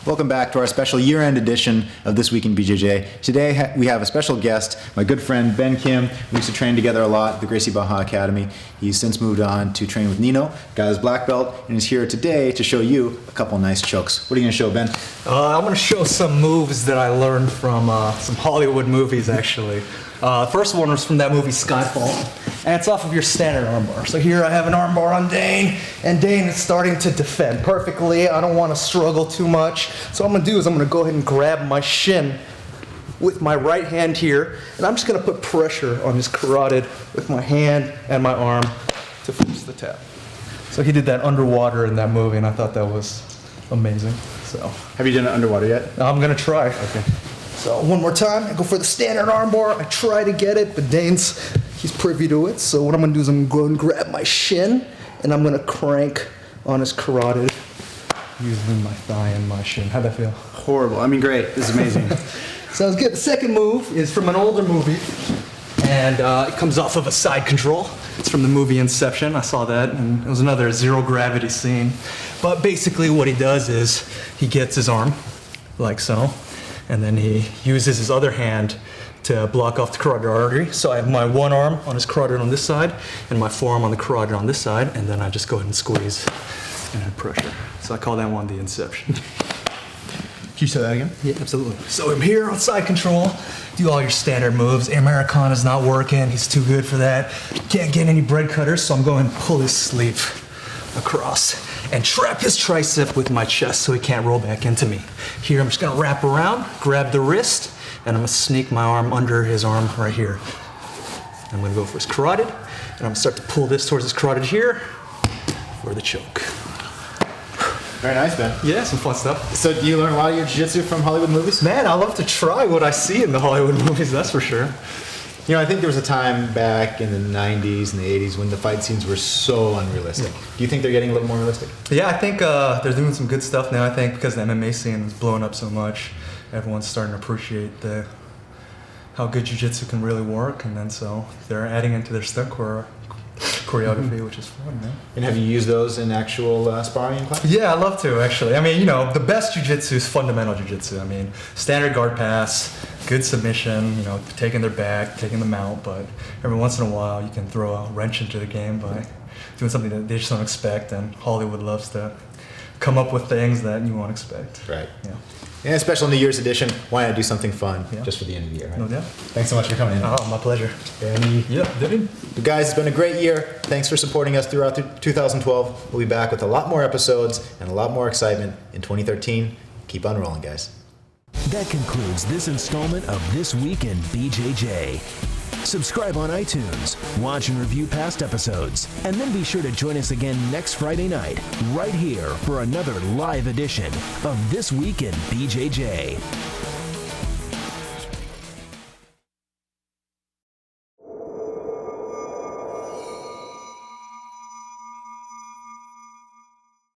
Welcome back to our special year-end edition of This Week in BJJ. Today we have a special guest, my good friend Ben Kim. We used to train together a lot at the Gracie Baja Academy. He's since moved on to train with Nino, got his black belt, and is here today to show you a couple nice chokes. What are you going to show, Ben? I'm going to show some moves that I learned from some Hollywood movies, actually. The first one was from that movie Skyfall, and it's off of your standard armbar. So here I have an armbar on Dane, and Dane is starting to defend perfectly. I don't want to struggle too much. So what I'm going to do is I'm going to go ahead and grab my shin with my right hand here, and I'm just going to put pressure on his carotid with my hand and my arm to force the tap. So he did that underwater in that movie, and I thought that was amazing. So have you done it underwater yet? I'm going to try. Okay. So one more time, I go for the standard armbar. I try to get it, but he's privy to it. So what I'm gonna do is I'm gonna go and grab my shin, and I'm gonna crank on his carotid using my thigh and my shin. How'd that feel? Horrible. I mean, great. This is amazing. Sounds good. The second move is from an older movie, and it comes off of a side control. It's from the movie Inception. I saw that, and it was another zero gravity scene. But basically what he does is he gets his arm, like so, and then he uses his other hand to block off the carotid artery. So I have my one arm on his carotid on this side, and my forearm on the carotid on this side, and then I just go ahead and squeeze and add pressure. So I call that one the Inception. Can you say that again? Yeah, absolutely. So I'm here on side control, do all your standard moves. Americana's not working, he's too good for that. Can't get any bread cutters, so I'm going to pull his sleeve across and trap his tricep with my chest so he can't roll back into me. Here I'm just gonna wrap around, grab the wrist, and I'm gonna sneak my arm under his arm right here. I'm gonna go for his carotid, and I'm gonna start to pull this towards his carotid here for the choke. Very nice, Ben. Yeah, some fun stuff. So do you learn a lot of your jiu-jitsu from Hollywood movies? Man, I love to try what I see in the Hollywood movies, that's for sure. You know, I think there was a time back in the 90s and the 80s when the fight scenes were so unrealistic. Yeah. Do you think they're getting a little more realistic? Yeah, I think they're doing some good stuff now. I think because the MMA scene is blowing up so much, everyone's starting to appreciate how good jiu-jitsu can really work, and then so they're adding into their stunt choreography, which is fun, man. And have you used those in actual sparring in class? Yeah, I love to, actually. I mean, you know, the best jiu-jitsu is fundamental jiu-jitsu. I mean, standard guard pass, good submission, you know, taking their back, taking them out, but every once in a while you can throw a wrench into the game by doing something that they just don't expect, and Hollywood loves to come up with things that you won't expect. Right. Yeah. And a special New Year's edition, why not do something fun just for the end of the year, right? No doubt. Thanks so much for coming in. Oh, my pleasure. Benny. Yeah, David. Guys, it's been a great year. Thanks for supporting us throughout 2012. We'll be back with a lot more episodes and a lot more excitement in 2013. Keep on rolling, guys. That concludes this installment of This Week in BJJ. Subscribe on iTunes, watch and review past episodes, and then be sure to join us again next Friday night, right here for another live edition of This Week in BJJ.